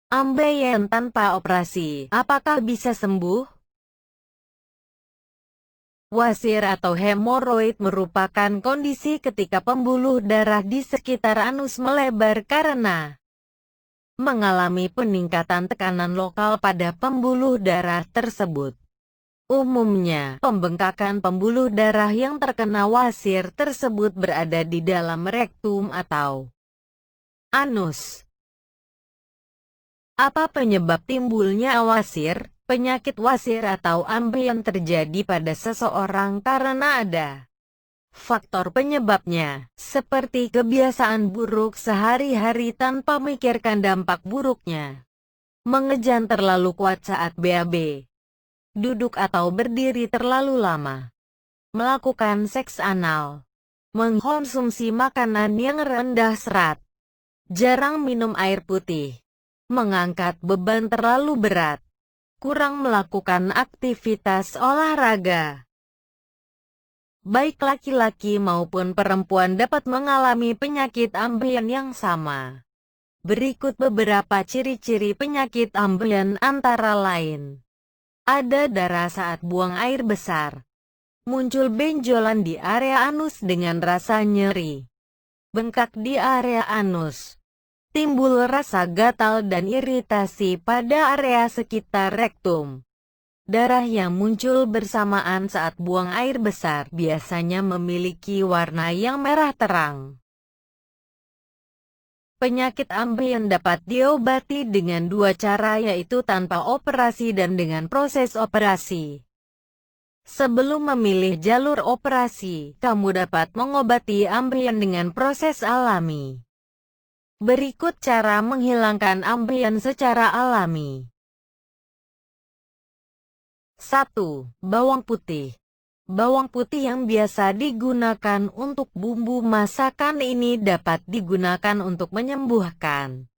Ambeien tanpa operasi, apakah bisa sembuh? Wasir atau hemoroid merupakan kondisi ketika pembuluh darah di sekitar anus melebar karena mengalami peningkatan tekanan lokal pada pembuluh darah tersebut. Umumnya, pembengkakan pembuluh darah yang terkena wasir tersebut berada di dalam rektum atau anus. Apa penyebab timbulnya wasir? Penyakit wasir atau ambeien terjadi pada seseorang karena ada faktor penyebabnya, seperti kebiasaan buruk sehari-hari tanpa memikirkan dampak buruknya, mengejan terlalu kuat saat BAB, duduk atau berdiri terlalu lama, melakukan seks anal, mengkonsumsi makanan yang rendah serat, jarang minum air putih, mengangkat beban terlalu berat, kurang melakukan aktivitas olahraga. Baik laki-laki maupun perempuan dapat mengalami penyakit ambeien yang sama. Berikut beberapa ciri-ciri penyakit ambeien antara lain. Ada darah saat buang air besar. Muncul benjolan di area anus dengan rasa nyeri. Bengkak di area anus. Timbul rasa gatal dan iritasi pada area sekitar rektum. Darah yang muncul bersamaan saat buang air besar biasanya memiliki warna yang merah terang. Penyakit ambeien dapat diobati dengan dua cara, yaitu tanpa operasi dan dengan proses operasi. Sebelum memilih jalur operasi, kamu dapat mengobati ambeien dengan proses alami. Berikut cara menghilangkan ambeien secara alami. 1. Bawang putih. Bawang putih yang biasa digunakan untuk bumbu masakan ini dapat digunakan untuk menyembuhkan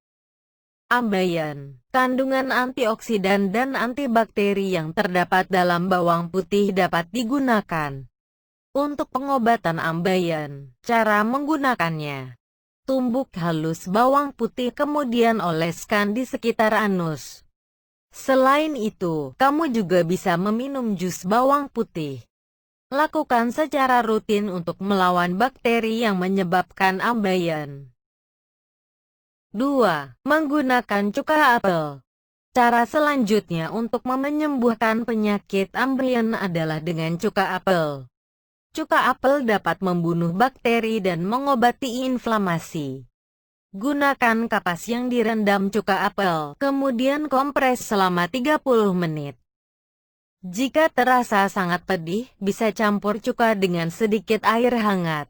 ambeien. Kandungan antioksidan dan antibakteri yang terdapat dalam bawang putih dapat digunakan untuk pengobatan ambeien. Cara menggunakannya: tumbuk halus bawang putih kemudian oleskan di sekitar anus. Selain itu, kamu juga bisa meminum jus bawang putih. Lakukan secara rutin untuk melawan bakteri yang menyebabkan ambeien. 2. Menggunakan cuka apel. Cara selanjutnya untuk menyembuhkan penyakit ambeien adalah dengan cuka apel. Cuka apel dapat membunuh bakteri dan mengobati inflamasi. Gunakan kapas yang direndam cuka apel, kemudian kompres selama 30 menit. Jika terasa sangat pedih, bisa campur cuka dengan sedikit air hangat.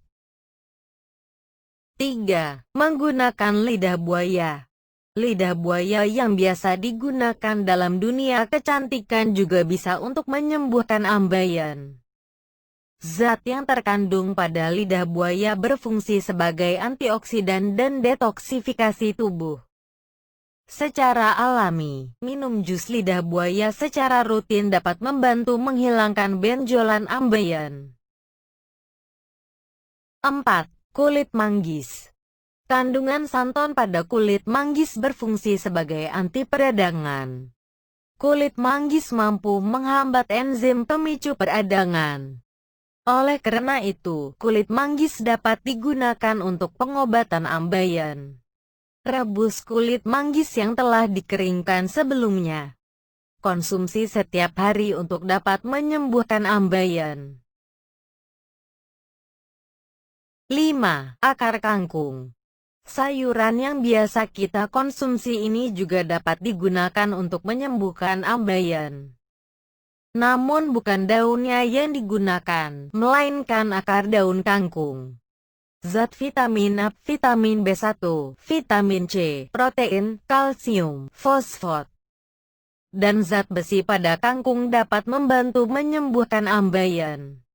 3. Menggunakan lidah buaya. Lidah buaya yang biasa digunakan dalam dunia kecantikan juga bisa untuk menyembuhkan ambeien. Zat yang terkandung pada lidah buaya berfungsi sebagai antioksidan dan detoksifikasi tubuh. Secara alami, minum jus lidah buaya secara rutin dapat membantu menghilangkan benjolan ambeien. 4. Kulit manggis. Kandungan santon pada kulit manggis berfungsi sebagai anti peradangan. Kulit manggis mampu menghambat enzim pemicu peradangan. Oleh karena itu, kulit manggis dapat digunakan untuk pengobatan ambeien. Rebus kulit manggis yang telah dikeringkan sebelumnya. Konsumsi setiap hari untuk dapat menyembuhkan ambeien. 5. Akar kangkung. Sayuran yang biasa kita konsumsi ini juga dapat digunakan untuk menyembuhkan ambeien. Namun bukan daunnya yang digunakan, melainkan akar daun kangkung. Zat vitamin A, vitamin B1, vitamin C, protein, kalsium, fosfat, dan zat besi pada kangkung dapat membantu menyembuhkan ambeien.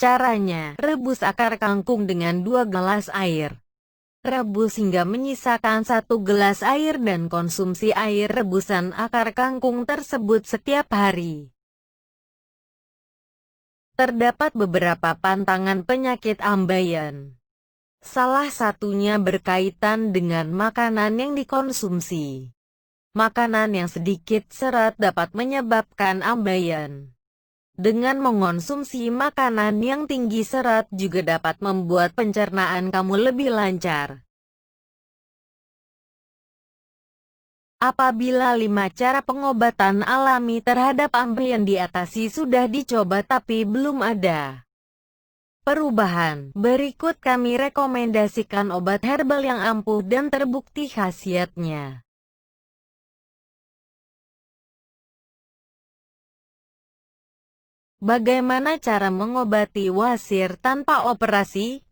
Caranya, rebus akar kangkung dengan 2 gelas air. Rebus hingga menyisakan 1 gelas air dan konsumsi air rebusan akar kangkung tersebut setiap hari. Terdapat beberapa pantangan penyakit ambeien. Salah satunya berkaitan dengan makanan yang dikonsumsi. Makanan yang sedikit serat dapat menyebabkan ambeien. Dengan mengonsumsi makanan yang tinggi serat juga dapat membuat pencernaan kamu lebih lancar. Apabila 5 cara pengobatan alami terhadap ambeien diatasi sudah dicoba tapi belum ada perubahan, berikut kami rekomendasikan obat herbal yang ampuh dan terbukti khasiatnya. Bagaimana cara mengobati wasir tanpa operasi?